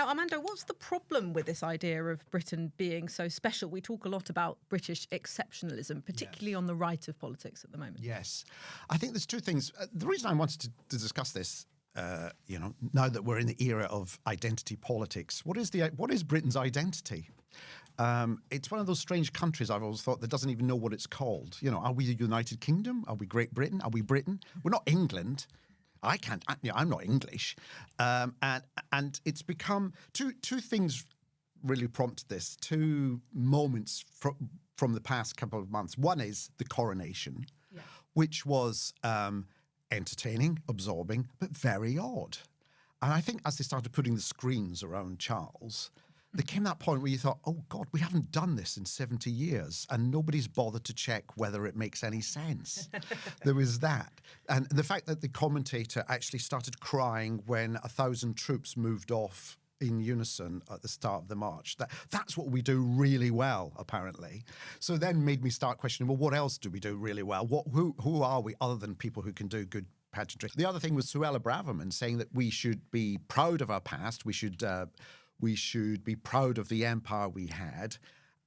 Now, Armando, what's the problem with this idea of Britain being so special? We talk a lot about British exceptionalism, particularly on the right of politics at the moment. Yes. I think there's two things. The reason I wanted to discuss this, now that we're in the era of identity politics, what is Britain's identity? It's one of those strange countries I've always thought that doesn't even know what it's called. Are we the United Kingdom? Are we Great Britain? Are we Britain? We're not England. I'm not English. And it's become two things really prompted this, two moments from the past couple of months. One is the coronation, which was entertaining, absorbing, but very odd. And I think as they started putting the screens around Charles, there came that point where you thought, oh, God, we haven't done this in 70 years and nobody's bothered to check whether it makes any sense. There was that. And the fact that the commentator actually started crying when 1,000 troops moved off in unison at the start of the march. That's what we do really well, apparently. So then made me start questioning, well, what else do we do really well? Who are we other than people who can do good pageantry? The other thing was Suella Braverman saying that we should be proud of our past. We should be proud of the empire we had,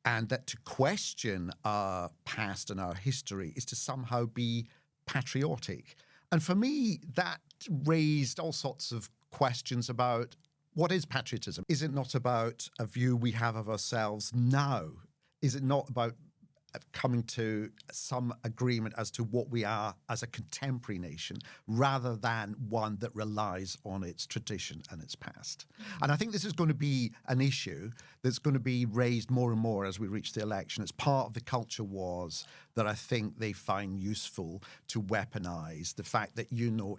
and that to question our past and our history is to somehow be patriotic. And for me, that raised all sorts of questions about what is patriotism? Is it not about a view we have of ourselves now? Is it not about coming to some agreement as to what we are as a contemporary nation rather than one that relies on its tradition and its past? And I think this is going to be an issue that's going to be raised more and more as we reach the election. It's part of the culture wars that I think they find useful to weaponize the fact that,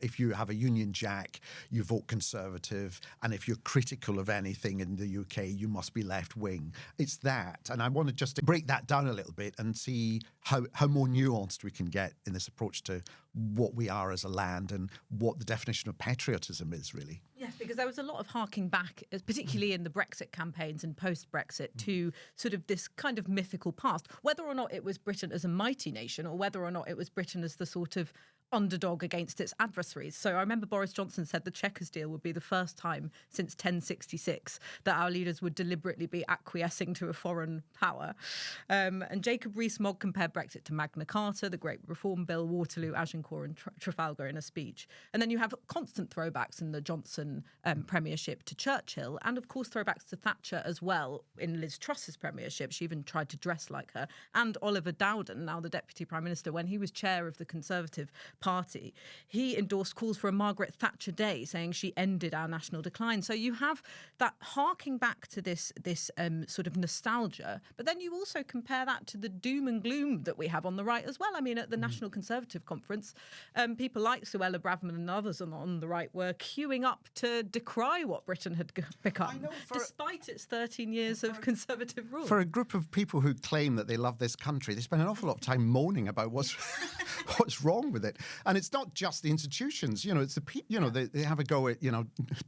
if you have a Union Jack, you vote Conservative, and if you're critical of anything in the UK, you must be left-wing. It's that. And I want to just break that down a little bit and see how more nuanced we can get in this approach to what we are as a land and what the definition of patriotism is, really. Yes, because there was a lot of harking back, particularly in the Brexit campaigns and post-Brexit, to sort of this kind of mythical past, whether or not it was Britain as a mighty nation or whether or not it was Britain as the sort of underdog against its adversaries. So I remember Boris Johnson said the Chequers deal would be the first time since 1066 that our leaders would deliberately be acquiescing to a foreign power. And Jacob Rees-Mogg compared Brexit to Magna Carta, the Great Reform Bill, Waterloo, Agincourt and Trafalgar in a speech. And then you have constant throwbacks in the Johnson premiership to Churchill, and of course throwbacks to Thatcher as well in Liz Truss's premiership. She even tried to dress like her. And Oliver Dowden, now the Deputy Prime Minister, when he was chair of the Conservative Party, he endorsed calls for a Margaret Thatcher Day, saying she ended our national decline. So you have that harking back to this sort of nostalgia, but then you also compare that to the doom and gloom that we have on the right as well. I mean, at the National Conservative Conference, people like Suella Braverman and others on the right were queuing up to decry what Britain had become, despite its 13 years of Conservative rule. For a group of people who claim that they love this country, they spend an awful lot of time moaning about what's wrong with it. And it's not just the institutions, it's the people, they have a go at,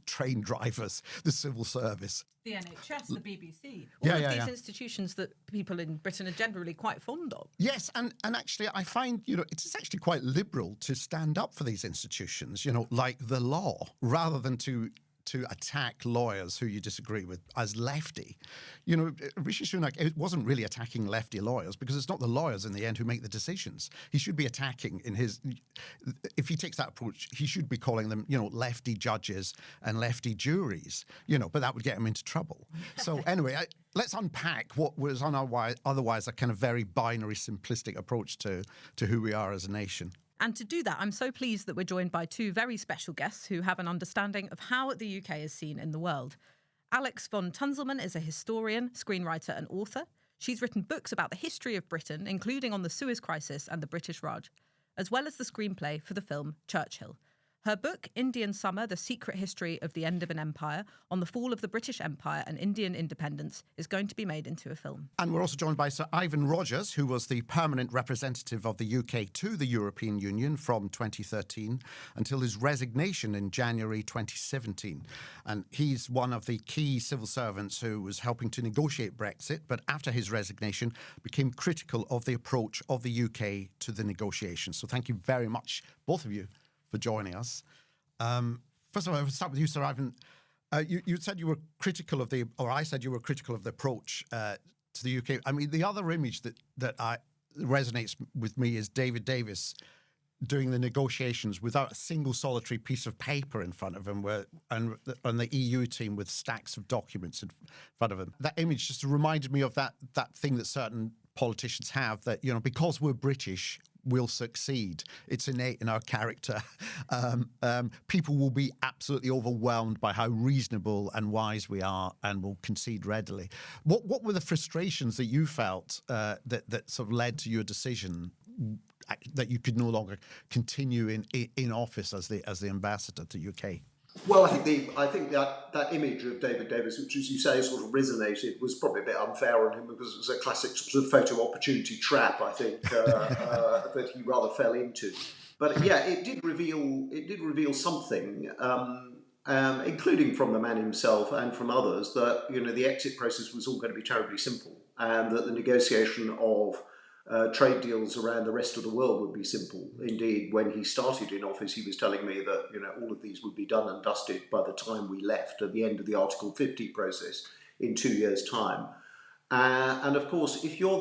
train drivers, the civil service. The NHS, the BBC, all of these institutions that people in Britain are generally quite fond of. Yes, and actually I find, it's actually quite liberal to stand up for these institutions, like the law, rather than to attack lawyers who you disagree with as lefty. Rishi Sunak, it wasn't really attacking lefty lawyers because it's not the lawyers in the end who make the decisions. He should be attacking if he takes that approach, he should be calling them, lefty judges and lefty juries, but that would get him into trouble. So anyway, let's unpack what was otherwise a kind of very binary, simplistic approach to who we are as a nation. And to do that, I'm so pleased that we're joined by two very special guests who have an understanding of how the UK is seen in the world. Alex von Tunzelmann is a historian, screenwriter and author. She's written books about the history of Britain, including on the Suez Crisis and the British Raj, as well as the screenplay for the film Churchill. Her book, Indian Summer, The Secret History of the End of an Empire, on the fall of the British Empire and Indian independence, is going to be made into a film. And we're also joined by Sir Ivan Rogers, who was the permanent representative of the UK to the European Union from 2013 until his resignation in January 2017. And he's one of the key civil servants who was helping to negotiate Brexit, but after his resignation became critical of the approach of the UK to the negotiations. So thank you very much, both of you, for joining us. First of all, I will start with you, Sir Ivan. You said you were critical of I said you were critical of the approach to the UK. I mean, the other image that resonates with me is David Davis doing the negotiations without a single solitary piece of paper in front of him, and the EU team with stacks of documents in front of him. That image just reminded me of that thing that certain politicians have, that, because we're British, we'll succeed. It's innate in our character. People will be absolutely overwhelmed by how reasonable and wise we are, and will concede readily. What were the frustrations that you felt that sort of led to your decision that you could no longer continue in office as the ambassador to UK? Well, I think that image of David Davis, which, as you say, sort of resonated, was probably a bit unfair on him, because it was a classic sort of photo opportunity trap, I think, that he rather fell into. But yeah, it did reveal something, including from the man himself and from others, that the exit process was all going to be terribly simple, and that the negotiation of trade deals around the rest of the world would be simple. Indeed, when he started in office, he was telling me that all of these would be done and dusted by the time we left at the end of the Article 50 process in 2 years' time. And of course, if you're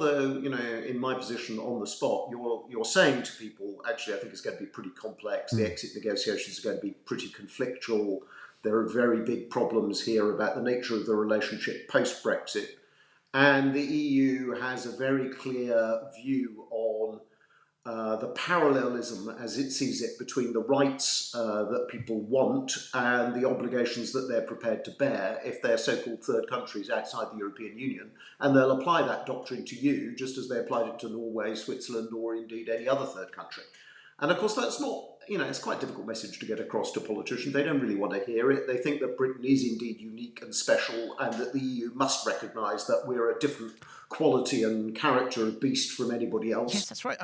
in my position on the spot, you're saying to people, actually, I think it's going to be pretty complex. The exit negotiations are going to be pretty conflictual. There are very big problems here about the nature of the relationship post-Brexit. And the EU has a very clear view on the parallelism, as it sees it, between the rights that people want and the obligations that they're prepared to bear if they're so-called third countries outside the European Union. And they'll apply that doctrine to you, just as they applied it to Norway, Switzerland, or indeed any other third country. And of course, that's not, it's quite a difficult message to get across to politicians. They don't really want to hear it. They think that Britain is indeed unique and special, and that the EU must recognise that we're a different quality and character of beast from anybody else. Yes, that's right.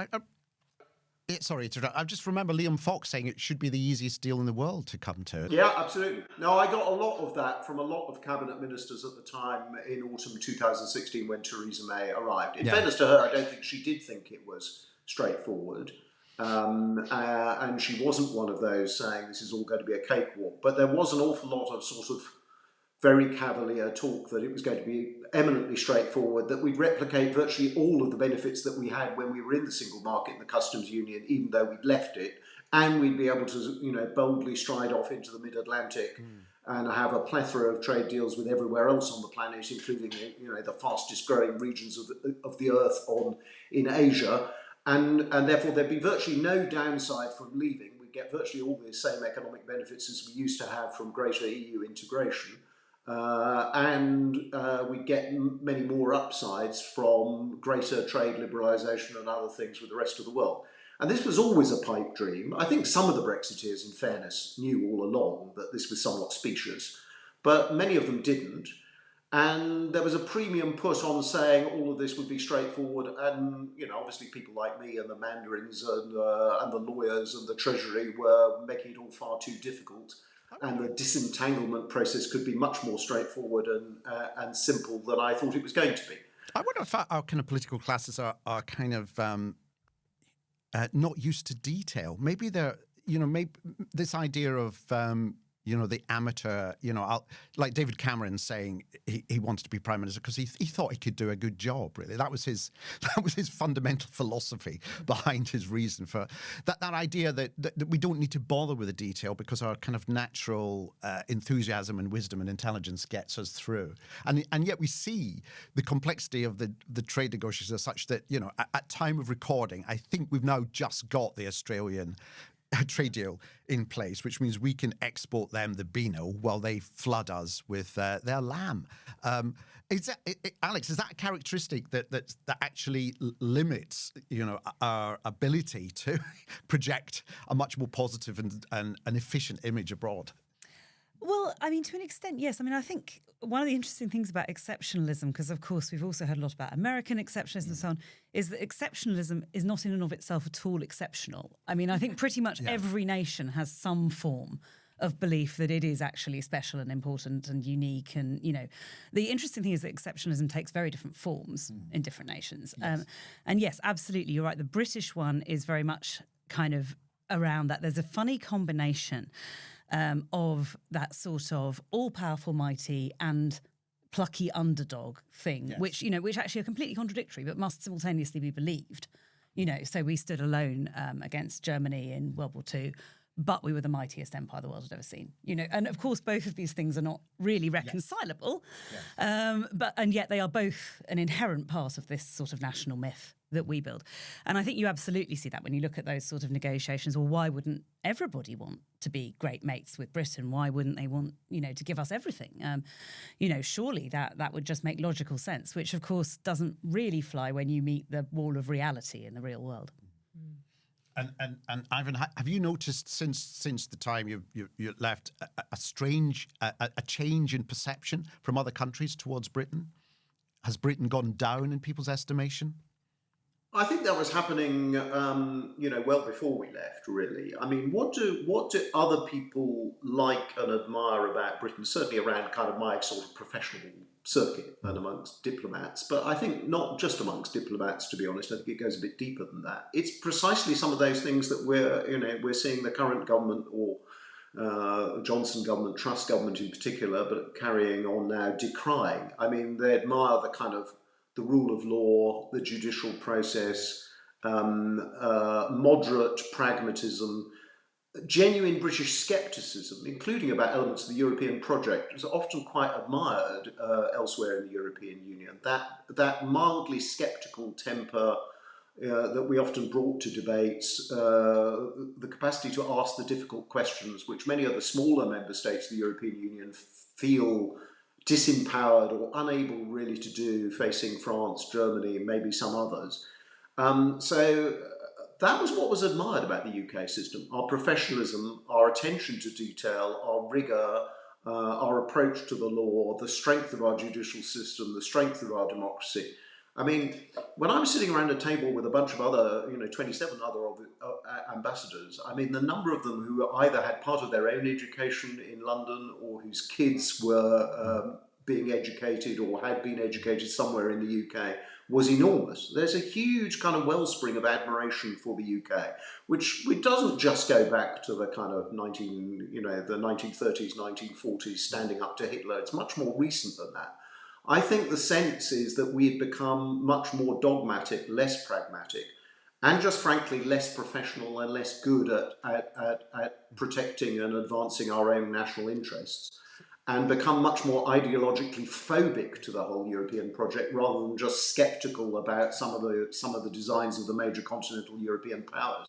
Sorry to interrupt. I just remember Liam Fox saying it should be the easiest deal in the world to come to. Yeah, absolutely. No, I got a lot of that from a lot of cabinet ministers at the time in autumn 2016 when Theresa May arrived. In fairness to her, I don't think she did think it was straightforward. And she wasn't one of those saying this is all going to be a cakewalk. But there was an awful lot of sort of very cavalier talk that it was going to be eminently straightforward, that we'd replicate virtually all of the benefits that we had when we were in the single market and the customs union, even though we'd left it, and we'd be able to, boldly stride off into the mid-Atlantic and have a plethora of trade deals with everywhere else on the planet, including, the fastest growing regions of the earth in Asia. And therefore, there'd be virtually no downside from leaving. We'd get virtually all the same economic benefits as we used to have from greater EU integration. And we'd get many more upsides from greater trade liberalisation and other things with the rest of the world. And this was always a pipe dream. I think some of the Brexiteers, in fairness, knew all along that this was somewhat specious, but many of them didn't. And there was a premium put on saying all of this would be straightforward, and obviously people like me and the mandarins and the lawyers and the Treasury were making it all far too difficult, and the disentanglement process could be much more straightforward and simple than I thought it was going to be. I wonder if our kind of political classes are kind of not used to detail. Maybe they're maybe this idea of the amateur, like David Cameron saying he wanted to be Prime Minister because he thought he could do a good job, really. That was his fundamental philosophy behind his reason for that idea that we don't need to bother with the detail because our kind of natural enthusiasm and wisdom and intelligence gets us through. And yet we see the complexity of the trade negotiations as such that, at time of recording, I think we've now just got the Australian trade deal in place, which means we can export them the Beano while they flood us with their lamb. Alex, is that a characteristic that actually limits, our ability to project a much more positive and efficient image abroad? Well, I mean, to an extent, yes. I mean, I think one of the interesting things about exceptionalism, because of course we've also heard a lot about American exceptionalism and so on, is that exceptionalism is not in and of itself at all exceptional. I mean, I think pretty much every nation has some form of belief that it is actually special and important and unique. And, the interesting thing is that exceptionalism takes very different forms in different nations. Yes. And yes, absolutely, you're right. The British one is very much kind of around that. There's a funny combination of that sort of all-powerful, mighty and plucky underdog thing, which actually are completely contradictory, but must simultaneously be believed. So we stood alone against Germany in World War II, but we were the mightiest empire the world had ever seen. And of course, both of these things are not really reconcilable, and yet they are both an inherent part of this sort of national myth that we build. And I think you absolutely see that when you look at those sort of negotiations. Well, why wouldn't everybody want to be great mates with Britain? Why wouldn't they want, to give us everything? Surely that would just make logical sense, which of course doesn't really fly when you meet the wall of reality in the real world. And Ivan, have you noticed since the time you left a strange change in perception from other countries towards Britain? Has Britain gone down in people's estimation? I think that was happening, well before we left, really. I mean, what do other people like and admire about Britain? Certainly around kind of my sort of professional circuit and amongst diplomats, but I think not just amongst diplomats, to be honest. I think it goes a bit deeper than that. It's precisely some of those things that we're seeing the current government or Johnson government, Truss government in particular, but carrying on now, decrying. I mean, they admire the kind of the rule of law, the judicial process, moderate pragmatism, genuine British scepticism, including about elements of the European project, is often quite admired elsewhere in the European Union. That mildly sceptical temper that we often brought to debates, the capacity to ask the difficult questions, which many of the smaller member states of the European Union feel disempowered or unable really to do, facing France, Germany, and maybe some others. So that was what was admired about the UK system: our professionalism, our attention to detail, our rigour, our approach to the law, the strength of our judicial system, the strength of our democracy. I mean, when I'm sitting around a table with a bunch of other, 27 other ambassadors, I mean, the number of them who either had part of their own education in London or whose kids were being educated or had been educated somewhere in the UK was enormous. There's a huge kind of wellspring of admiration for the UK, which doesn't just go back to the kind of the 1930s, 1940s, standing up to Hitler. It's much more recent than that. I think the sense is that we've become much more dogmatic, less pragmatic, and just frankly less professional and less good at protecting and advancing our own national interests, and become much more ideologically phobic to the whole European project rather than just sceptical about some of the designs of the major continental European powers.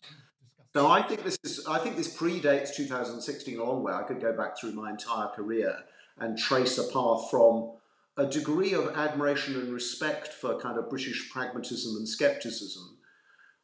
So I think this predates 2016 a long way. I could go back through my entire career and trace a path from a degree of admiration and respect for kind of British pragmatism and scepticism,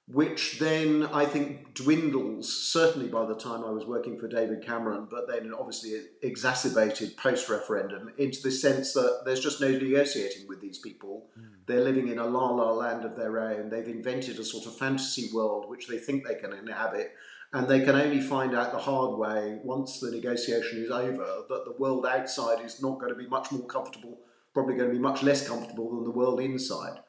which then I think dwindles, certainly by the time I was working for David Cameron, but then obviously exacerbated post-referendum, into the sense that there's just no negotiating with these people. They're living in a la-la land of their own. They've invented a sort of fantasy world which they think they can inhabit, and they can only find out the hard way once the negotiation is over that the world outside is not going to be much more comfortable, probably going to be much less comfortable than the world inside.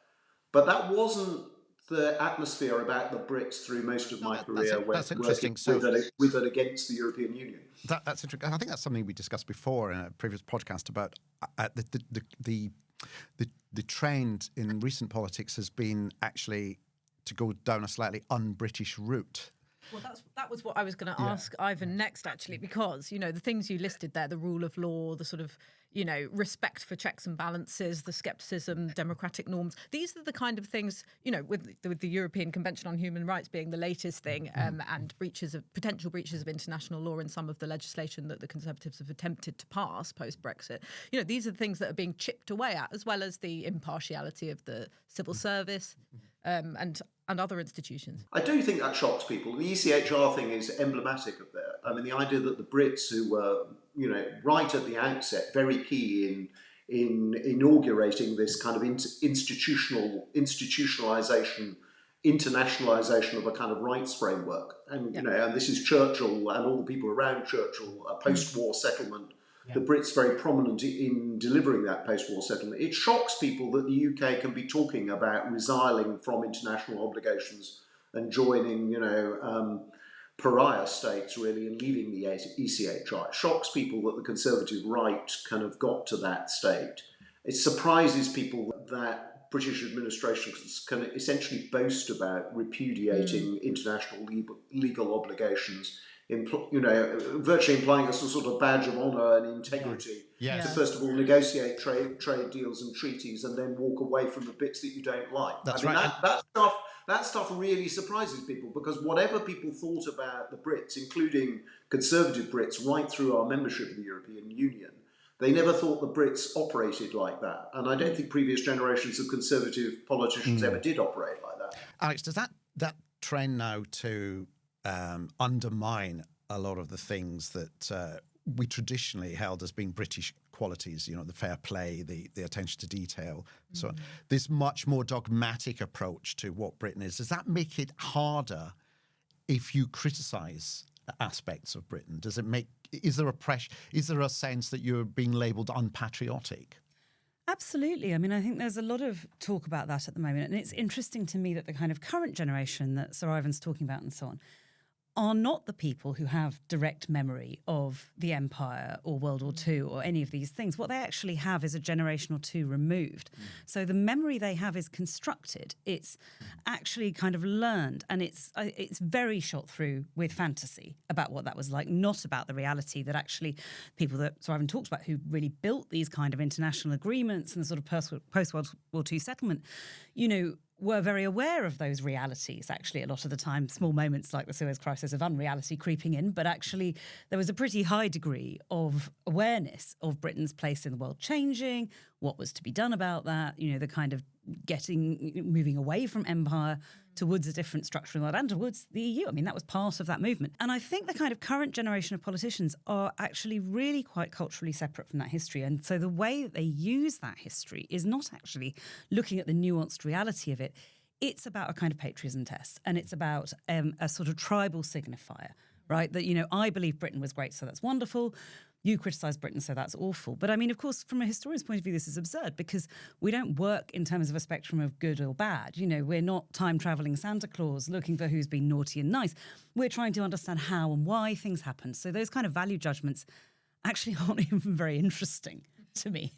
But that wasn't the atmosphere about the Brits through most of my career. That's interesting. With and against the European Union. That's interesting. I think that's something we discussed before in a previous podcast about the trend in recent politics has been actually to go down a slightly un-British route. Well, that was what I was going to ask Ivan next, actually, because, the things you listed there, the rule of law, the sort of, respect for checks and balances, the scepticism, democratic norms, these are the kind of things, with the European Convention on Human Rights being the latest thing, and potential breaches of international law in some of the legislation that the Conservatives have attempted to pass post-Brexit. These are the things that are being chipped away at, as well as the impartiality of the civil service and other institutions. I do think that shocks people. The ECHR thing is emblematic of that. I mean, the idea that the Brits, who were, right at the outset, very key in inaugurating this kind of institutionalization, internationalization of a kind of rights framework, and and this is Churchill and all the people around Churchill, a post-war settlement. The Brits very prominent in delivering that post-war settlement. It shocks people that the UK can be talking about resiling from international obligations and joining, pariah states, really, and leaving the ECHR. It shocks people that the Conservative right kind of got to that state. It surprises people that British administrations can essentially boast about repudiating international legal obligations, virtually implying a sort of badge of honour and integrity to first of all negotiate trade deals and treaties and then walk away from the bits that you don't like. That's right. That stuff really surprises people, because whatever people thought about the Brits, including conservative Brits right through our membership of the European Union, they never thought the Brits operated like that. And I don't think previous generations of conservative politicians ever did operate like that. Alex, does that trend now to undermine a lot of the things that we traditionally held as being British qualities, the fair play, the attention to detail. So this much more dogmatic approach to what Britain is, does that make it harder if you criticise aspects of Britain? Is there a sense that you're being labelled unpatriotic? Absolutely. I mean, I think there's a lot of talk about that at the moment. And it's interesting to me that the kind of current generation that Sir Ivan's talking about and so on are not the people who have direct memory of the Empire or World War II or any of these things. What they actually have is a generation or two removed. So the memory they have is constructed. It's actually kind of learned, and it's very shot through with fantasy about what that was like, not about the reality that actually people that Sir Ivan talked about who really built these kind of international agreements and the sort of post-World War II settlement, were very aware of those realities, actually, a lot of the time, small moments like the Suez Crisis of unreality creeping in, but actually there was a pretty high degree of awareness of Britain's place in the world changing, what was to be done about that, the kind of moving away from empire towards a different structure in the world and towards the EU. I mean, that was part of that movement. And I think the kind of current generation of politicians are actually really quite culturally separate from that history. And so the way that they use that history is not actually looking at the nuanced reality of it. It's about a kind of patriotism test, and it's about a sort of tribal signifier, right? That, I believe Britain was great, so that's wonderful. You criticise Britain, so that's awful. But I mean, of course, from a historian's point of view, this is absurd because we don't work in terms of a spectrum of good or bad. We're not time-travelling Santa Claus looking for who's been naughty and nice. We're trying to understand how and why things happen. So those kind of value judgments actually aren't even very interesting to me.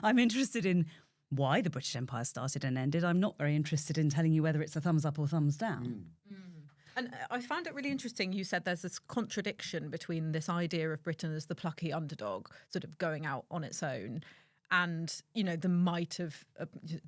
I'm interested in why the British Empire started and ended. I'm not very interested in telling you whether it's a thumbs up or thumbs down. And I found it really interesting. You said there's this contradiction between this idea of Britain as the plucky underdog, sort of going out on its own, and, the might of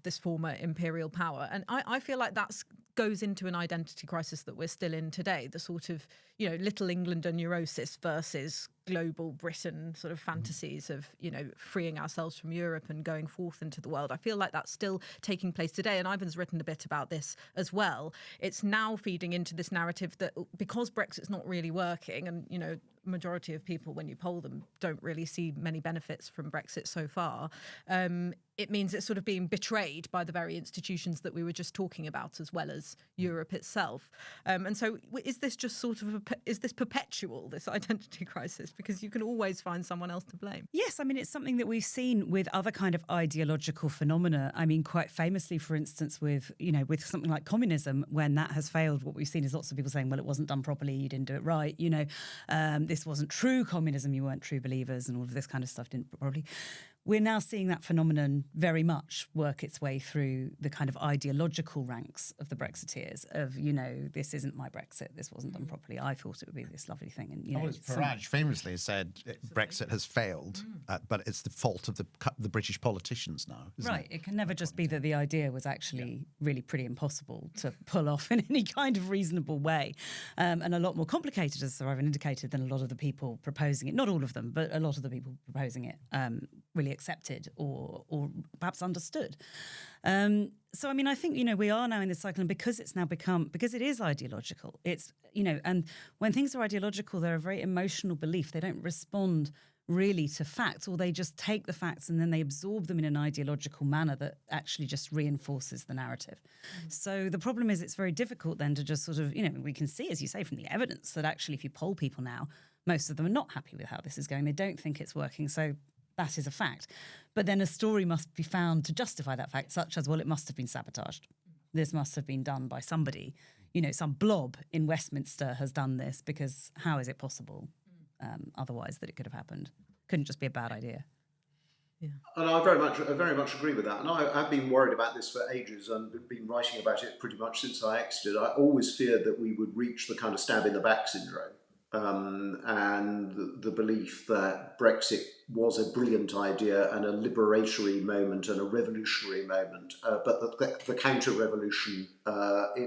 this former imperial power. And I feel like that goes into an identity crisis that we're still in today, the sort of, little England and neurosis versus global Britain sort of fantasies of, freeing ourselves from Europe and going forth into the world. I feel like that's still taking place today. And Ivan's written a bit about this as well. It's now feeding into this narrative that because Brexit's not really working and, majority of people, when you poll them, don't really see many benefits from Brexit so far. It means it's sort of being betrayed by the very institutions that we were just talking about, as well as Europe itself. And so is this just sort of, is this perpetual, this identity crisis? Because you can always find someone else to blame. Yes, I mean, it's something that we've seen with other kind of ideological phenomena. I mean, quite famously, for instance, with something like communism, when that has failed, what we've seen is lots of people saying, well, it wasn't done properly, you didn't do it right, this wasn't true communism, you weren't true believers, and all of this kind of stuff didn't properly. We're now seeing that phenomenon very much work its way through the kind of ideological ranks of the Brexiteers of, this isn't my Brexit, this wasn't done properly, I thought it would be this lovely thing. And, Farage famously said Brexit has failed, but it's the fault of the British politicians now, isn't right. it? It can never just be that the idea was actually really pretty impossible to pull off in any kind of reasonable way, and a lot more complicated, as Sir Ivan indicated, than a lot of the people proposing it. Not all of them, but a lot of the people proposing it really accepted or perhaps understood. So, I mean, I think, we are now in this cycle, and because it is ideological, it's, and when things are ideological, they're a very emotional belief. They don't respond really to facts, or they just take the facts and then they absorb them in an ideological manner that actually just reinforces the narrative. So the problem is it's very difficult then to just sort of, we can see, as you say, from the evidence that actually if you poll people now, most of them are not happy with how this is going. They don't think it's working. So that is a fact. But then a story must be found to justify that fact, such as, well, it must have been sabotaged. This must have been done by somebody some blob in Westminster has done this, because how is it possible otherwise that it could have happened? Couldn't just be a bad idea. Yeah. And I very much agree with that. And I've been worried about this for ages and been writing about it pretty much since I exited. I always feared that we would reach the kind of stab in the back syndrome, and the belief that Brexit was a brilliant idea and a liberatory moment and a revolutionary moment, but the counter-revolution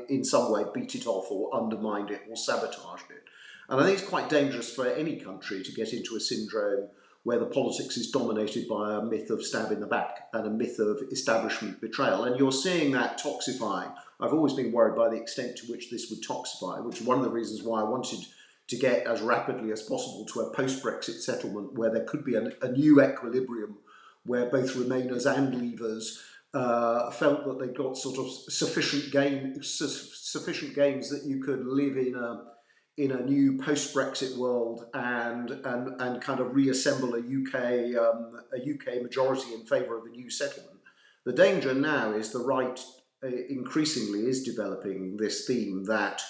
in some way beat it off or undermined it or sabotaged it. And I think it's quite dangerous for any country to get into a syndrome where the politics is dominated by a myth of stab in the back and a myth of establishment betrayal. And you're seeing that toxifying. I've always been worried by the extent to which this would toxify, which is one of the reasons why I wanted to get as rapidly as possible to a post-Brexit settlement where there could be a new equilibrium where both Remainers and Leavers felt that they got sort of sufficient gains that you could live in a new post-Brexit world and kind of reassemble a UK majority in favour of a new settlement. The danger now is the right increasingly is developing this theme that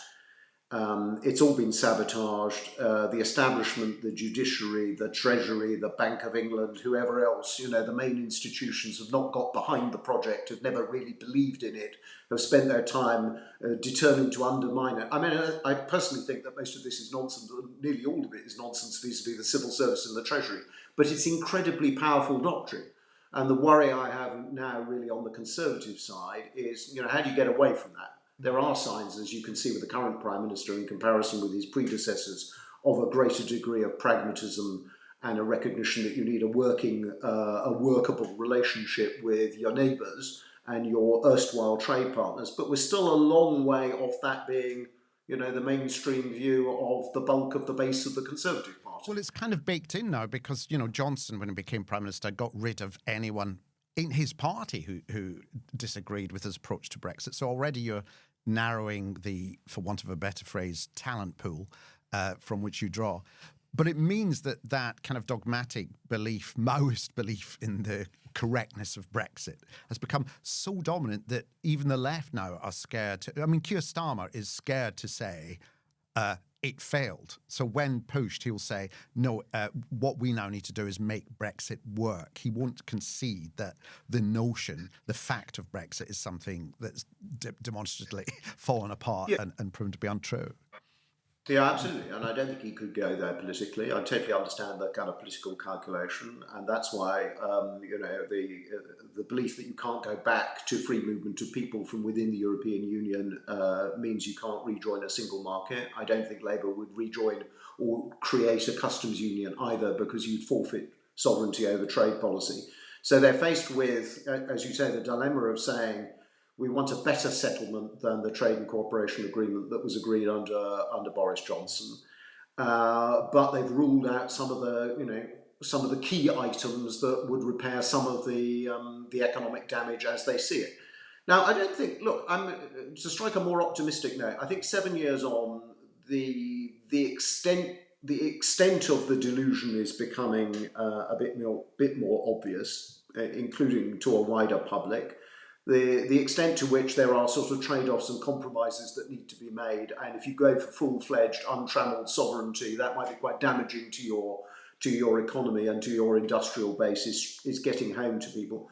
it's all been sabotaged. The establishment, the judiciary, the Treasury, the Bank of England, whoever else, the main institutions have not got behind the project, have never really believed in it, have spent their time determined to undermine it. I mean, I personally think that most of this is nonsense, nearly all of it is nonsense vis-a-vis the civil service and the Treasury, but it's incredibly powerful doctrine. And the worry I have now really on the Conservative side is, how do you get away from that? There are signs, as you can see with the current Prime Minister in comparison with his predecessors, of a greater degree of pragmatism and a recognition that you need a workable relationship with your neighbours and your erstwhile trade partners. But we're still a long way off that being, the mainstream view of the bulk of the base of the Conservative Party. Well, it's kind of baked in now because, Johnson, when he became Prime Minister, got rid of anyone in his party who disagreed with his approach to Brexit. So already you're narrowing the, for want of a better phrase, talent pool from which you draw. But it means that kind of dogmatic belief, Maoist belief in the correctness of Brexit has become so dominant that even the left now are scared to... I mean, Keir Starmer is scared to say it failed. So when pushed, he'll say, no, what we now need to do is make Brexit work. He won't concede that the fact of Brexit is something that's demonstrably fallen apart and proven to be untrue. Yeah, absolutely. And I don't think he could go there politically. I totally understand the kind of political calculation. And that's why, the belief that you can't go back to free movement of people from within the European Union means you can't rejoin a single market. I don't think Labour would rejoin or create a customs union either, because you'd forfeit sovereignty over trade policy. So they're faced with, as you say, the dilemma of saying, we want a better settlement than the Trade and Cooperation Agreement that was agreed under Boris Johnson, but they've ruled out some of the key items that would repair some of the economic damage as they see it. Now, I don't think. Look, to strike a more optimistic note, I think 7 years on, the extent of the delusion is becoming a bit more obvious, including to a wider public. The extent to which there are sort of trade-offs and compromises that need to be made, and if you go for full-fledged, untrammeled sovereignty, that might be quite damaging to your economy and to your industrial base, is getting home to people.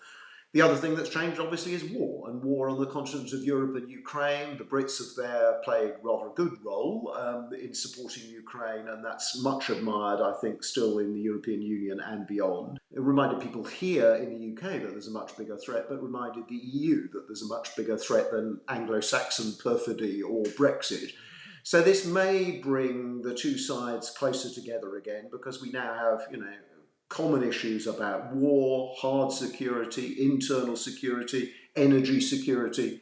The other thing that's changed, obviously, is war, and war on the continent of Europe and Ukraine. The Brits have there played rather a good role in supporting Ukraine, and that's much admired, I think, still in the European Union and beyond. It reminded people here in the UK that there's a much bigger threat, but reminded the EU that there's a much bigger threat than Anglo-Saxon perfidy or Brexit. So this may bring the two sides closer together again, because we now have, common issues about war, hard security, internal security, energy security.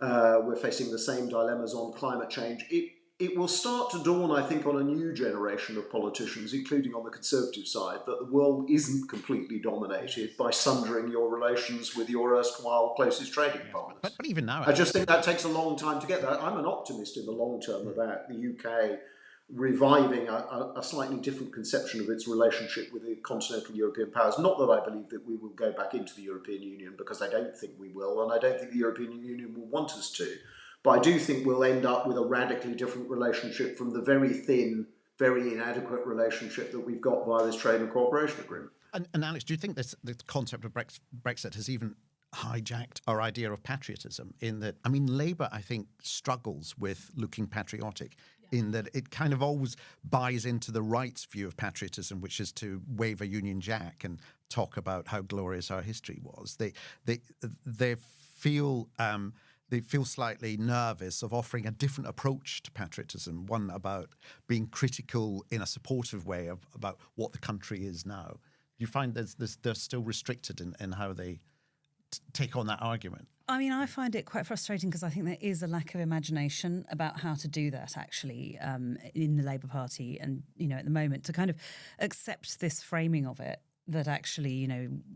We're facing the same dilemmas on climate change. It will start to dawn, I think, on a new generation of politicians, including on the Conservative side, that the world isn't completely dominated by sundering your relations with your erstwhile closest trading partners. But even now... I just think that takes a long time to get there. I'm an optimist in the long term about the UK reviving a slightly different conception of its relationship with the continental European powers. Not that I believe that we will go back into the European Union, because I don't think we will, and I don't think the European Union will want us to. But I do think we'll end up with a radically different relationship from the very thin, very inadequate relationship that we've got via this trade and cooperation agreement. And Alex, do you think the concept of Brexit has even hijacked our idea of patriotism in that, I mean, Labour, I think, struggles with looking patriotic in that it kind of always buys into the right's view of patriotism, which is to wave a Union Jack and talk about how glorious our history was. They feel slightly nervous of offering a different approach to patriotism, one about being critical in a supportive way about what the country is now. You find they're still restricted in how they take on that argument? I mean, I find it quite frustrating because I think there is a lack of imagination about how to do that actually in the Labour Party and, at the moment to kind of accept this framing of it that actually,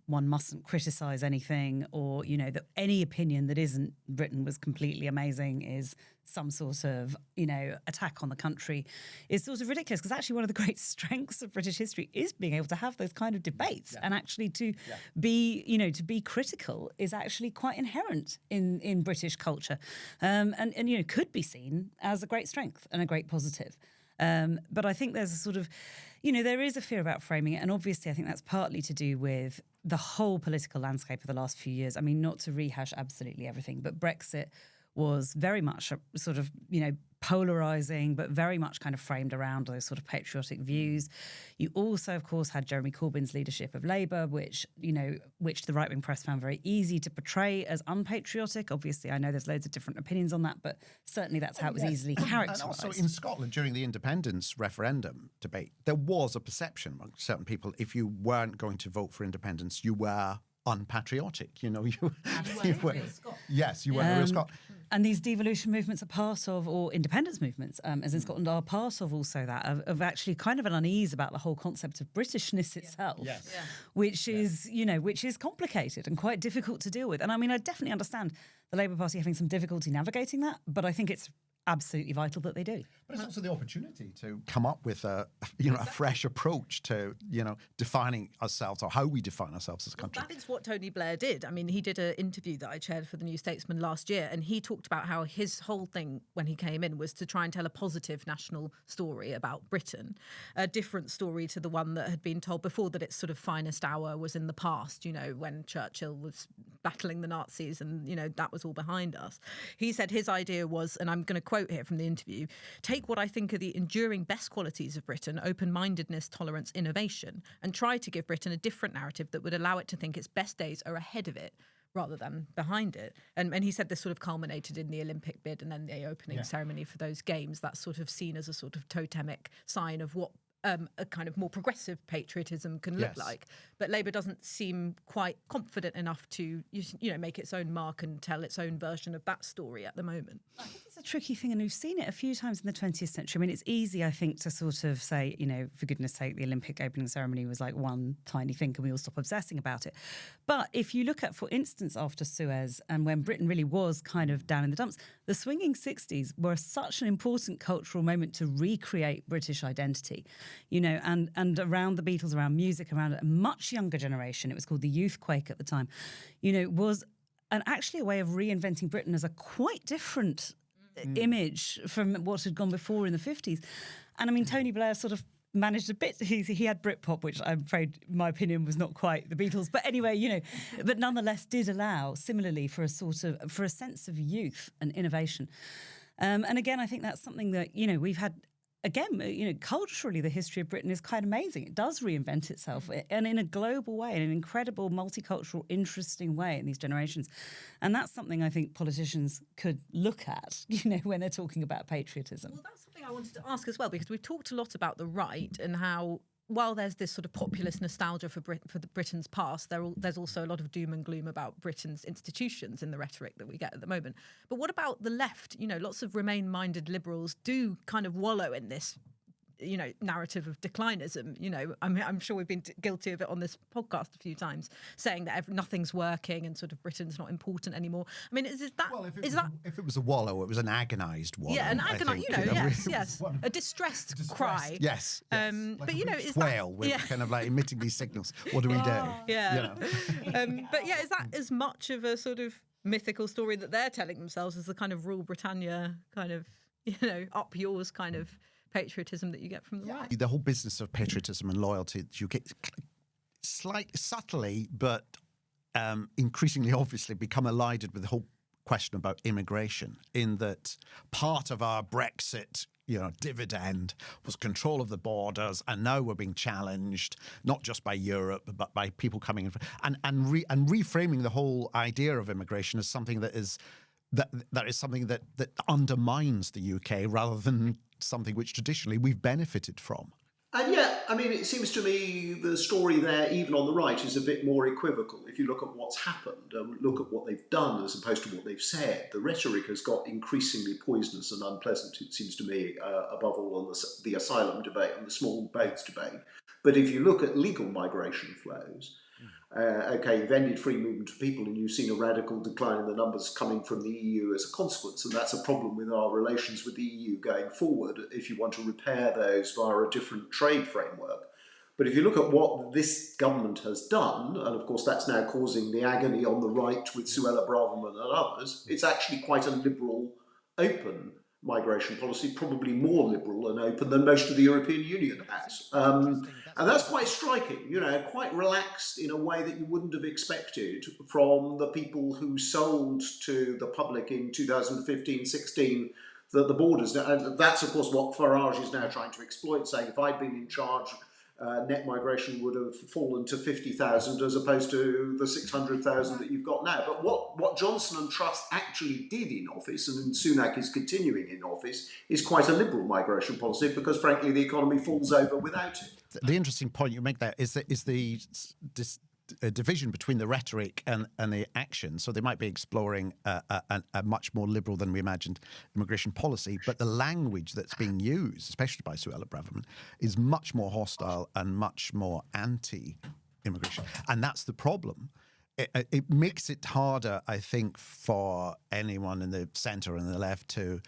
one mustn't criticise anything or, that any opinion that isn't Britain was completely amazing is some sort of, attack on the country is sort of ridiculous because actually one of the great strengths of British history is being able to have those kind of debates and actually to be, to be critical is actually quite inherent in British culture and could be seen as a great strength and a great positive. But I think there's a sort of, there is a fear about framing it. And obviously, I think that's partly to do with the whole political landscape of the last few years. I mean, not to rehash absolutely everything, but Brexit was very much a sort of, polarising, but very much kind of framed around those sort of patriotic views. You also, of course, had Jeremy Corbyn's leadership of Labour, which the right-wing press found very easy to portray as unpatriotic. Obviously, I know there's loads of different opinions on that, but certainly that's how it was easily characterised. And also in Scotland, during the independence referendum debate, there was a perception among certain people, if you weren't going to vote for independence, you were unpatriotic. You were yes, you weren't a real Scot. And these devolution movements are part of, or independence movements, as in Scotland, are part of also that, of actually kind of an unease about the whole concept of Britishness itself, which is complicated and quite difficult to deal with. And I mean, I definitely understand the Labour Party having some difficulty navigating that, but I think it's absolutely vital that they do. But it's also the opportunity to come up with a fresh approach to, defining ourselves or how we define ourselves as a country. Well, that is what Tony Blair did. I mean, he did an interview that I chaired for the New Statesman last year, and he talked about how his whole thing when he came in was to try and tell a positive national story about Britain, a different story to the one that had been told before, that its sort of finest hour was in the past, when Churchill was battling the Nazis and, that was all behind us. He said his idea was, and I'm going to quote here from the interview, take what I think are the enduring best qualities of Britain, open-mindedness, tolerance, innovation, and try to give Britain a different narrative that would allow it to think its best days are ahead of it rather than behind it. And he said this sort of culminated in the Olympic bid and then the opening ceremony for those games. That's sort of seen as a sort of totemic sign of what a kind of more progressive patriotism can look like. But Labour doesn't seem quite confident enough to, make its own mark and tell its own version of that story at the moment. I think it's a tricky thing, and we've seen it a few times in the 20th century. I mean, it's easy, I think, to sort of say, for goodness sake, the Olympic opening ceremony was like one tiny thing, can we all stop obsessing about it? But if you look at, for instance, after Suez and when Britain really was kind of down in the dumps, the swinging 60s were such an important cultural moment to recreate British identity. And around the Beatles, around music, around a much younger generation, it was called the Youthquake at the time, was actually a way of reinventing Britain as a quite different image from what had gone before in the 50s. And I mean, Tony Blair sort of managed a bit. He had Britpop, which I'm afraid, my opinion, was not quite the Beatles. But anyway, but nonetheless did allow, similarly, for a sense of youth and innovation. And again, I think that's something that, we've had. Again, culturally, the history of Britain is quite amazing. It does reinvent itself, and in a global way, in an incredible, multicultural, interesting way in these generations. And that's something I think politicians could look at, when they're talking about patriotism. Well, that's something I wanted to ask as well, because we've talked a lot about the right and how, while there's this sort of populist nostalgia for Britain's past, there's also a lot of doom and gloom about Britain's institutions in the rhetoric that we get at the moment. But what about the left? Lots of Remain-minded liberals do kind of wallow in this, narrative of declinism. I'm sure we've been guilty of it on this podcast a few times, saying that nothing's working and sort of Britain's not important anymore. I mean, is that? Well, if it was a wallow, it was an agonised wallow. Yeah, an agonised. Yes. A distressed cry. Yes. But is whale with kind of like emitting these signals. What do we do? Yeah. But is that as much of a sort of mythical story that they're telling themselves is the kind of rule Britannia kind of, up yours kind of patriotism that you get from the right. The whole business of patriotism and loyalty that you get subtly, but increasingly obviously become allied with the whole question about immigration, in that part of our Brexit dividend was control of the borders, and now we're being challenged not just by Europe but by people coming in, and reframing the whole idea of immigration as something that is something that undermines the UK rather than something which traditionally we've benefited from. And yet, I mean, it seems to me the story there, even on the right, is a bit more equivocal. If you look at what's happened and look at what they've done as opposed to what they've said, the rhetoric has got increasingly poisonous and unpleasant, it seems to me, above all on the asylum debate and the small boats debate. But if you look at legal migration flows, you've ended free movement of people and you've seen a radical decline in the numbers coming from the EU as a consequence, and that's a problem with our relations with the EU going forward if you want to repair those via a different trade framework. But if you look at what this government has done, and of course that's now causing the agony on the right with Suella Braverman and others, it's actually quite a liberal, open migration policy, probably more liberal and open than most of the European Union has. And that's quite striking, quite relaxed in a way that you wouldn't have expected from the people who sold to the public in 2015-16 that the borders, and that's of course what Farage is now trying to exploit, saying if I'd been in charge, net migration would have fallen to 50,000 as opposed to the 600,000 that you've got now. But what Johnson and Truss actually did in office, and Sunak is continuing in office, is quite a liberal migration policy because, frankly, the economy falls over without it. The interesting point you make there is the division between the rhetoric and the action. So they might be exploring a much more liberal than we imagined immigration policy, but the language that's being used, especially by Suella Braverman, is much more hostile and much more anti-immigration. And that's the problem. It makes it harder, I think, for anyone in the centre and the left to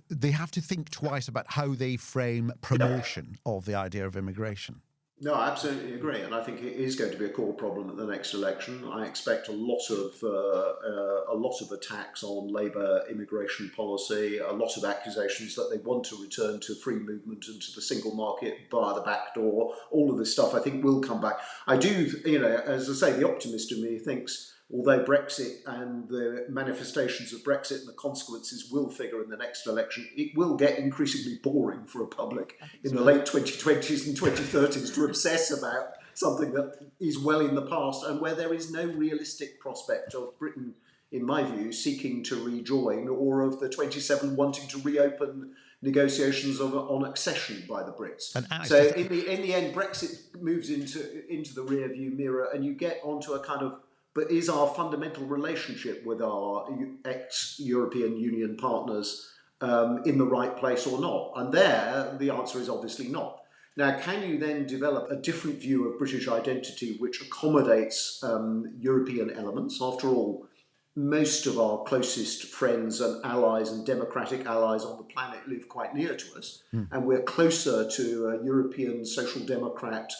they have to think twice about how they frame promotion of the idea of immigration. No, I absolutely agree, and I think it is going to be a core problem at the next election. I expect a lot of attacks on Labour immigration policy, a lot of accusations that they want to return to free movement and to the single market via the back door. All of this stuff, I think, will come back. I do, as I say, the optimist in me thinks, although Brexit and the manifestations of Brexit and the consequences will figure in the next election, it will get increasingly boring for a public in the late 2020s and 2030s to obsess about something that is well in the past and where there is no realistic prospect of Britain, in my view, seeking to rejoin, or of the 27 wanting to reopen negotiations on accession by the Brits. So in the end, Brexit moves into the rear view mirror, and you get onto a kind of, but is our fundamental relationship with our ex-European Union partners in the right place or not? And there, the answer is obviously not. Now, can you then develop a different view of British identity which accommodates European elements? After all, most of our closest friends and allies and democratic allies on the planet live quite near to us, and we're closer to a European social democrat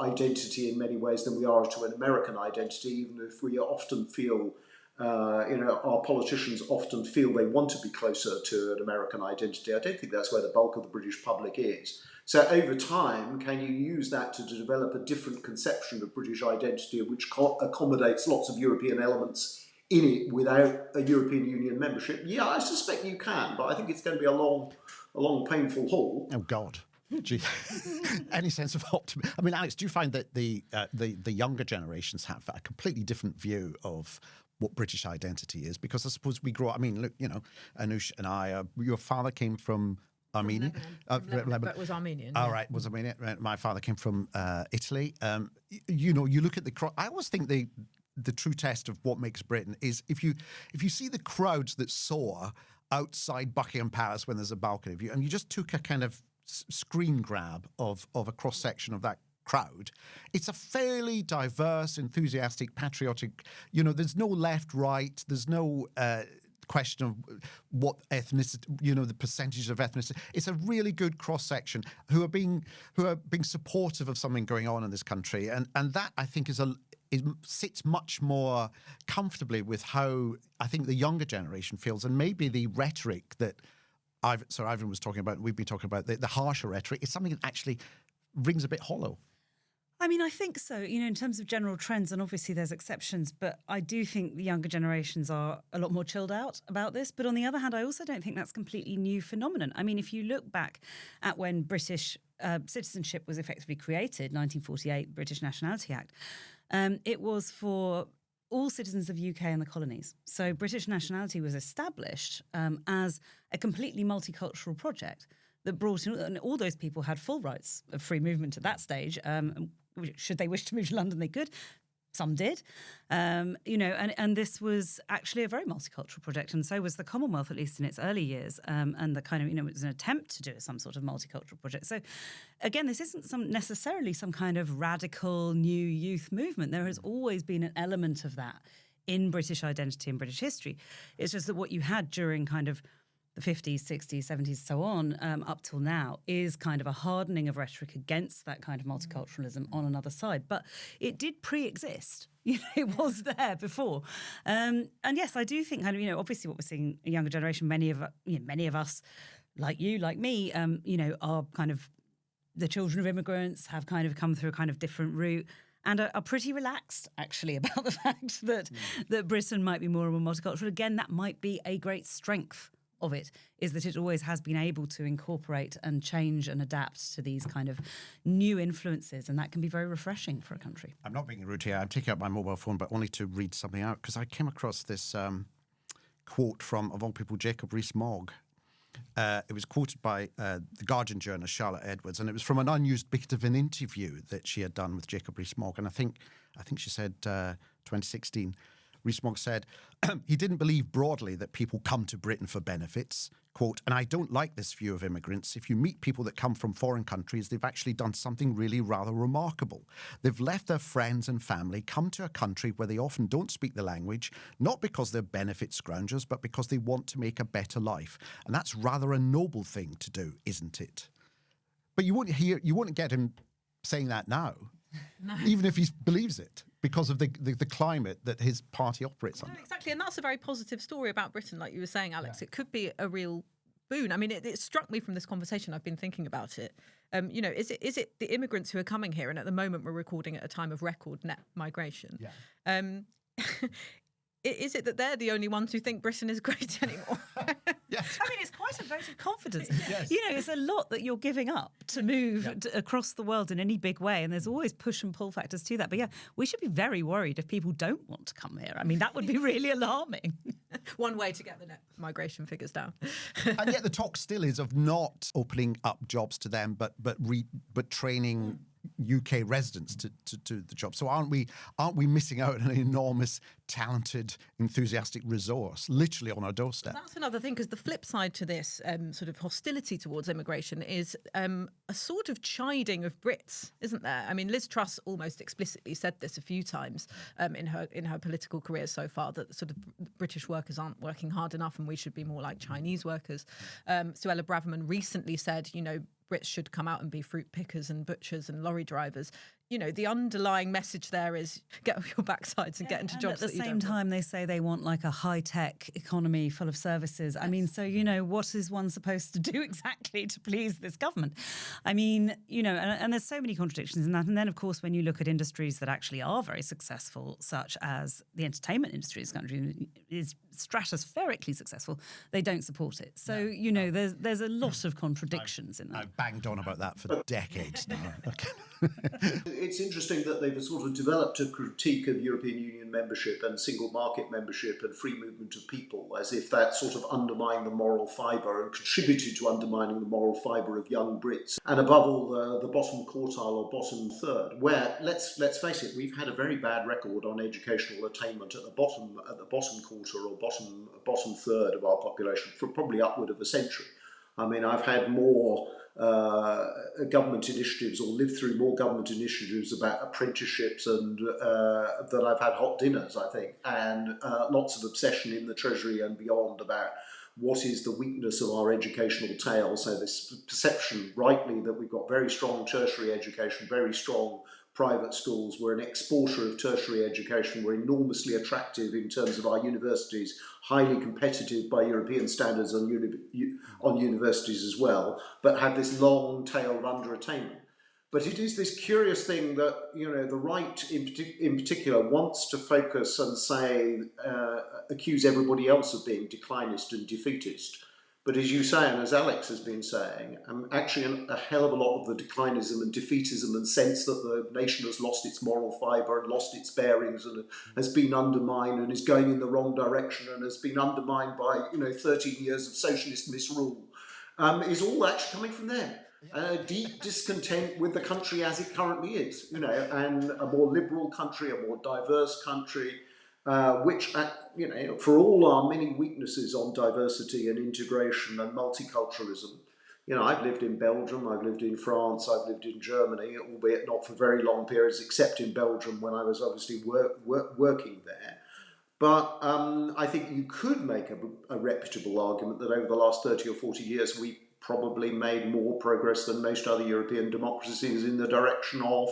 identity in many ways than we are to an American identity, even if we often feel, our politicians often feel they want to be closer to an American identity. I don't think that's where the bulk of the British public is. So over time, can you use that to develop a different conception of British identity which accommodates lots of European elements in it without a European Union membership? Yeah, I suspect you can, but I think it's going to be a long, painful haul. Oh, God. Gee. Any sense of optimism? I mean, Alex, do you find that the younger generations have a completely different view of what British identity is? Because I suppose we grow up, I mean, look, Anoosh and I, your father came from Armenia. Lebanon, but was Armenian. All right, was Armenian. My father came from Italy. You look at I always think the true test of what makes Britain is if you see the crowds that soar outside Buckingham Palace when there's a balcony view, and you just took a kind of screen grab of a cross-section of that crowd, it's a fairly diverse, enthusiastic, patriotic, there's no left, right, there's no question of what ethnicity, the percentage of ethnicity. It's a really good cross-section who are being supportive of something going on in this country, and that I think is sits much more comfortably with how I think the younger generation feels, and maybe the rhetoric that Sir Ivan was talking about, we've been talking about, the harsher rhetoric, is something that actually rings a bit hollow. I mean, I think so, in terms of general trends, and obviously there's exceptions, but I do think the younger generations are a lot more chilled out about this. But on the other hand, I also don't think that's a completely new phenomenon. I mean, if you look back at when British citizenship was effectively created, 1948, British Nationality Act, it was for all citizens of UK and the colonies. So British nationality was established as a completely multicultural project that brought in, and all those people had full rights of free movement at that stage. Should they wish to move to London, they could. Some did, and this was actually a very multicultural project, and so was the Commonwealth, at least in its early years, and the kind of, it was an attempt to do some sort of multicultural project. So, again, this isn't necessarily some kind of radical new youth movement. There has always been an element of that in British identity and British history. It's just that what you had during kind of the 50s, 60s, 70s, so on, up till now, is kind of a hardening of rhetoric against that kind of multiculturalism on another side. But it did pre-exist. It was there before. And yes, I do think kind of, obviously what we're seeing, a younger generation, many of us, like you, like me, are kind of the children of immigrants, have kind of come through a kind of different route, and are pretty relaxed, actually, about the fact that Britain might be more and more multicultural. Again, that might be a great strength of it, is that it always has been able to incorporate and change and adapt to these kind of new influences, and that can be very refreshing for a country. I'm not being rude here. I'm taking out my mobile phone, but only to read something out, because I came across this quote from, of all people, Jacob Rees-Mogg. It was quoted by the Guardian journalist Charlotte Edwards, and it was from an unused bit of an interview that she had done with Jacob Rees-Mogg, and I think she said 2016. Rees-Mogg said, he didn't believe broadly that people come to Britain for benefits. Quote, and I don't like this view of immigrants. If you meet people that come from foreign countries, they've actually done something really rather remarkable. They've left their friends and family, come to a country where they often don't speak the language, not because they're benefit scroungers, but because they want to make a better life. And that's rather a noble thing to do, isn't it? But you wouldn't get him saying that now, no. Even if he believes it, because of the climate that his party operates under. No, exactly, and that's a very positive story about Britain, like you were saying, Alex. Yeah. It could be a real boon. I mean, it struck me from this conversation. I've been thinking about it. Is it the immigrants who are coming here, and at the moment we're recording at a time of record net migration? Yeah. Is it that they're the only ones who think Britain is great anymore? Yes. I mean, it's quite a vote of confidence. Yes. It's a lot that you're giving up to move across the world in any big way, and there's always push and pull factors to that. But yeah, we should be very worried if people don't want to come here. I mean, that would be really alarming. One way to get the net migration figures down. And yet the talk still is of not opening up jobs to them, but training UK residents to the job. So aren't we missing out on an enormous, talented, enthusiastic resource literally on our doorstep? That's another thing, because the flip side to this sort of hostility towards immigration is a sort of chiding of Brits, isn't there? I mean, Liz Truss almost explicitly said this a few times in her political career so far, that sort of British workers aren't working hard enough and we should be more like Chinese workers. Suella Braverman recently said, Brits should come out and be fruit pickers and butchers and lorry drivers. The underlying message there is get off your backsides and get into jobs that you don't want. At the same time, they say they want like a high-tech economy full of services. Yes. I mean, so, what is one supposed to do exactly to please this government? I mean, and there's so many contradictions in that. And then, of course, when you look at industries that actually are very successful, such as the entertainment industry in this country is stratospherically successful, they don't support it. So, there's a lot of contradictions in that. I've banged on about that for decades now. It's interesting that they've sort of developed a critique of European Union membership and single market membership and free movement of people, as if that sort of undermined the moral fibre and contributed to undermining the moral fibre of young Brits. And above all, the bottom quartile or bottom third, where, let's face it, we've had a very bad record on educational attainment at the bottom quarter or bottom third of our population for probably upward of a century. I mean, I've had more government initiatives, or lived through more government initiatives about apprenticeships and that I've had hot dinners, I think, and lots of obsession in the Treasury and beyond about what is the weakness of our educational tail. So this perception, rightly, that we've got very strong tertiary education, very strong private schools. We're an exporter of tertiary education. We're enormously attractive in terms of our universities, highly competitive by European standards on universities as well, but have this long tail of underattainment. But it is this curious thing that, the right in particular wants to focus and say, accuse everybody else of being declinist and defeatist. But as you say, and as Alex has been saying, actually a hell of a lot of the declinism and defeatism and sense that the nation has lost its moral fibre and lost its bearings and has been undermined and is going in the wrong direction and has been undermined by 13 years of socialist misrule, is all actually coming from them. Deep discontent with the country as it currently is, and a more liberal country, a more diverse country, which, for all our many weaknesses on diversity and integration and multiculturalism, I've lived in Belgium, I've lived in France, I've lived in Germany, albeit not for very long periods, except in Belgium when I was obviously working there. But I think you could make a reputable argument that over the last 30 or 40 years, we probably made more progress than most other European democracies in the direction of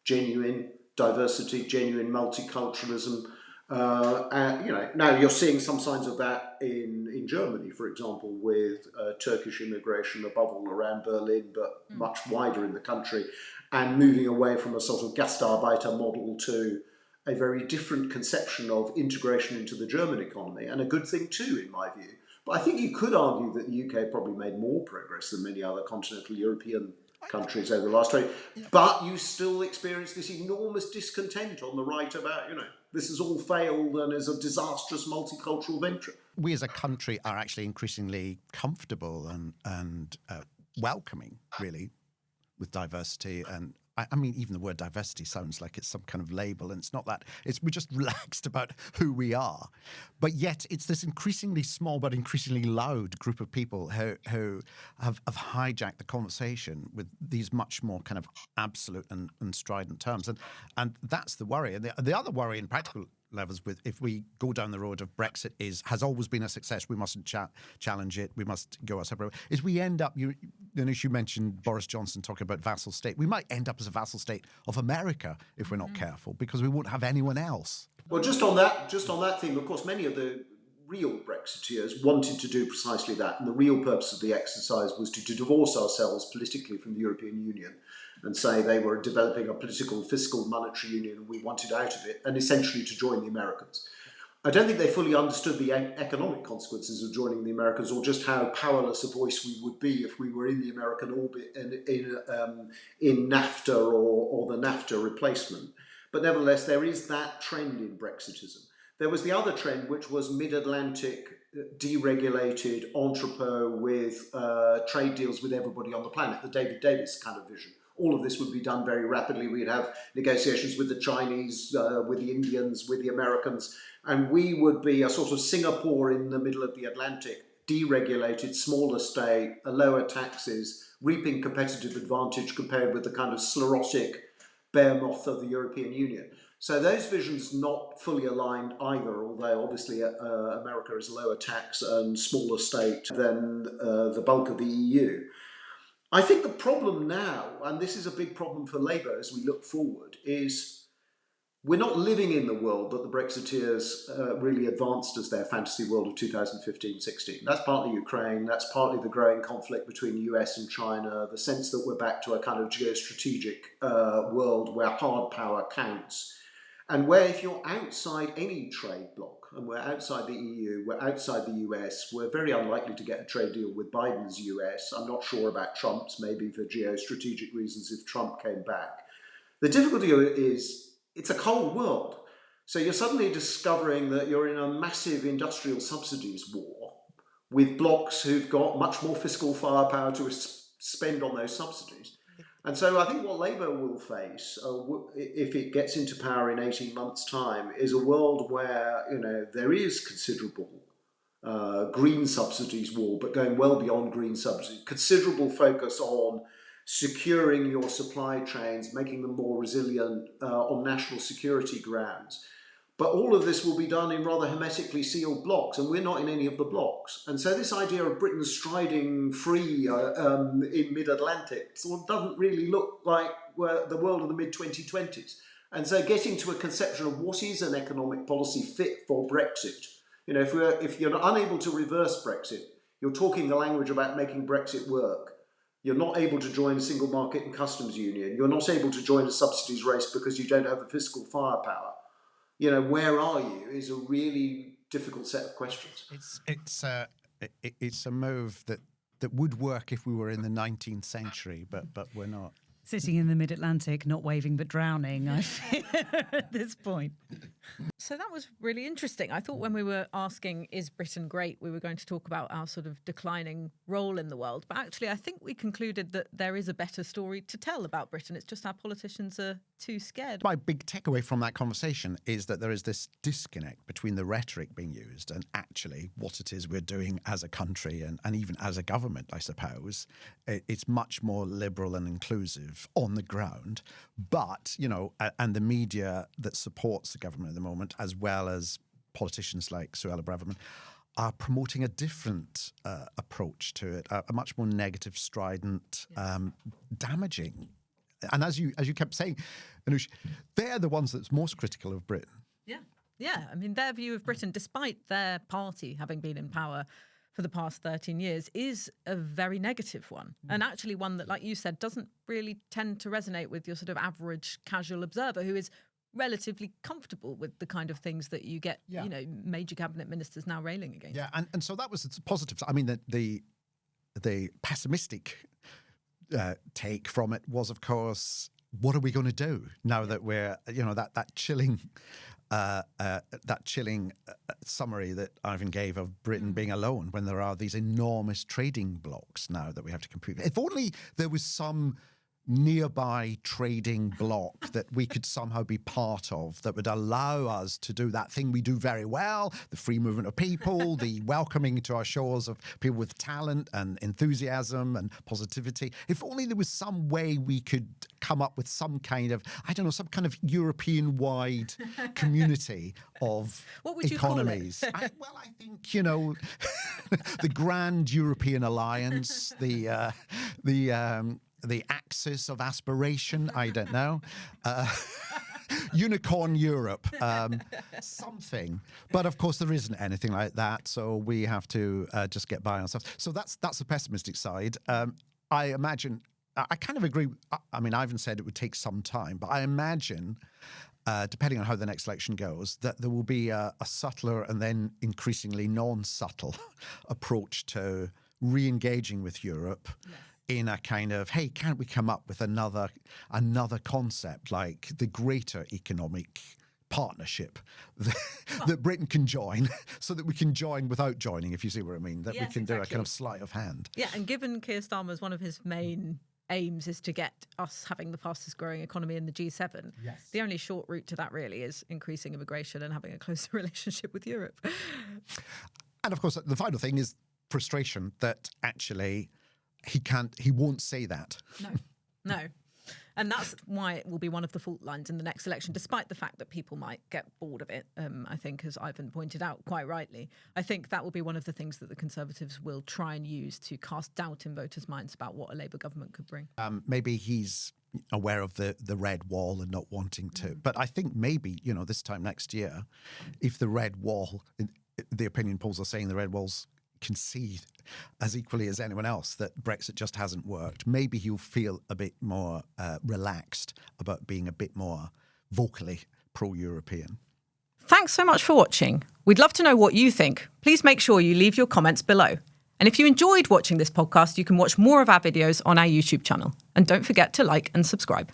genuine diversity, genuine multiculturalism. Now you're seeing some signs of that in Germany, for example, with Turkish immigration, above all around Berlin, but much wider in the country, and moving away from a sort of Gastarbeiter model to a very different conception of integration into the German economy, and a good thing too, in my view. But I think you could argue that the UK probably made more progress than many other continental European countries over the last 20. But you still experience this enormous discontent on the right about, this has all failed and is a disastrous multicultural venture. We as a country are actually increasingly comfortable and welcoming, really, with diversity. And I mean, even the word diversity sounds like it's some kind of label, and it's not that. We're just relaxed about who we are. But yet it's this increasingly small but increasingly loud group of people who have hijacked the conversation with these much more kind of absolute and strident terms. And that's the worry. And the other worry in practical levels, if we go down the road of Brexit, has always been a success. We mustn't challenge it. We must go our separate way. Is we end up, Anoosh, you mentioned Boris Johnson talking about vassal state. We might end up as a vassal state of America if we're not careful, because we won't have anyone else. Well, just on that theme, of course, many of the real Brexiteers wanted to do precisely that, and the real purpose of the exercise was to divorce ourselves politically from the European Union and say they were developing a political, fiscal, monetary union and we wanted out of it, and essentially to join the Americans. I don't think they fully understood the economic consequences of joining the Americans, or just how powerless a voice we would be if we were in the American orbit in NAFTA or the NAFTA replacement. But nevertheless, there is that trend in Brexitism. There was the other trend, which was mid-Atlantic, deregulated, entrepot with trade deals with everybody on the planet, the David Davis kind of vision. All of this would be done very rapidly. We'd have negotiations with the Chinese, with the Indians, with the Americans, and we would be a sort of Singapore in the middle of the Atlantic, deregulated, smaller state, lower taxes, reaping competitive advantage compared with the kind of sclerotic behemoth of the European Union. So those visions not fully aligned either, although obviously America is lower tax and smaller state than the bulk of the EU. I think the problem now, and this is a big problem for Labour as we look forward, is we're not living in the world that the Brexiteers really advanced as their fantasy world of 2015-16. That's partly Ukraine, that's partly the growing conflict between the US and China, the sense that we're back to a kind of geostrategic world where hard power counts, and where if you're outside any trade bloc, and we're outside the EU, we're outside the US, we're very unlikely to get a trade deal with Biden's US. I'm not sure about Trump's, maybe for geostrategic reasons if Trump came back. The difficulty is it's a cold world. So you're suddenly discovering that you're in a massive industrial subsidies war with blocs who've got much more fiscal firepower to spend on those subsidies. And so I think what Labour will face, if it gets into power in 18 months' time, is a world where there is considerable green subsidies war, but going well beyond green subsidies, considerable focus on securing your supply chains, making them more resilient on national security grounds. But all of this will be done in rather hermetically sealed blocks, and we're not in any of the blocks. And so this idea of Britain striding free in mid-Atlantic sort of doesn't really look like the world of the mid-2020s. And so getting to a conception of what is an economic policy fit for Brexit. You know, if you're unable to reverse Brexit, you're talking the language about making Brexit work. You're not able to join a single market and customs union. You're not able to join a subsidies race because you don't have the fiscal firepower. You know, where are you is a really difficult set of questions. It's a move that would work if we were in the 19th century, but we're not. Sitting in the mid-Atlantic, not waving but drowning, I fear, at this point. So that was really interesting. I thought when we were asking, is Britain great, we were going to talk about our sort of declining role in the world. But actually, I think we concluded that there is a better story to tell about Britain. It's just our politicians are too scared. My big takeaway from that conversation is that there is this disconnect between the rhetoric being used and actually what it is we're doing as a country and even as a government, I suppose. It's much more liberal and inclusive on the ground. But, you know, and the media that supports the government at the moment, as well as politicians like Suella Braverman, are promoting a different approach to it, a much more negative, strident, damaging. And as you kept saying, Anoosh, they're the ones that's most critical of Britain. Yeah. I mean, their view of Britain, despite their party having been in power for the past 13 years, is a very negative one. And actually one that, like you said, doesn't really tend to resonate with your sort of average casual observer who is relatively comfortable with the kind of things that you get, you know, major cabinet ministers now railing against. Yeah, and so that was the positive. I mean, the pessimistic take from it was, of course, what are we going to do now that we're, you know, that chilling summary that Ivan gave of Britain being alone when there are these enormous trading blocs now that we have to compete with. If only there was some nearby trading bloc that we could somehow be part of that would allow us to do that thing we do very well, the free movement of people, the welcoming to our shores of people with talent and enthusiasm and positivity. If only there was some way we could come up with some kind of, I don't know, some kind of European-wide community of what would economies. You call it? I think, you know, the Grand European Alliance, the axis of aspiration, I don't know. Unicorn Europe, something. But of course, there isn't anything like that, so we have to just get by ourselves. So that's the pessimistic side. I imagine, I kind of agree. I mean, Ivan said it would take some time, but I imagine, depending on how the next election goes, that there will be a subtler and then increasingly non-subtle approach to re-engaging with Europe. Yes. In a kind of, hey, can't we come up with another concept like the greater economic partnership that Britain can join so that we can join without joining, if you see what I mean, that we can do a kind of sleight of hand. Yeah, and given Keir Starmer's one of his main aims is to get us having the fastest growing economy in the G7, the only short route to that really is increasing immigration and having a closer relationship with Europe. And of course, the final thing is frustration that actually he won't say that. No. And that's why it will be one of the fault lines in the next election, despite the fact that people might get bored of it. I think, as Ivan pointed out quite rightly, I think that will be one of the things that the Conservatives will try and use to cast doubt in voters' minds about what a Labour government could bring. Maybe he's aware of the red wall and not wanting to. But I think maybe, you know, this time next year, if the red wall, the opinion polls are saying the red wall's concede as equally as anyone else that Brexit just hasn't worked, maybe he'll feel a bit more relaxed about being a bit more vocally pro-European. Thanks so much for watching. We'd love to know what you think. Please make sure you leave your comments below. And if you enjoyed watching this podcast, you can watch more of our videos on our YouTube channel. And don't forget to like and subscribe.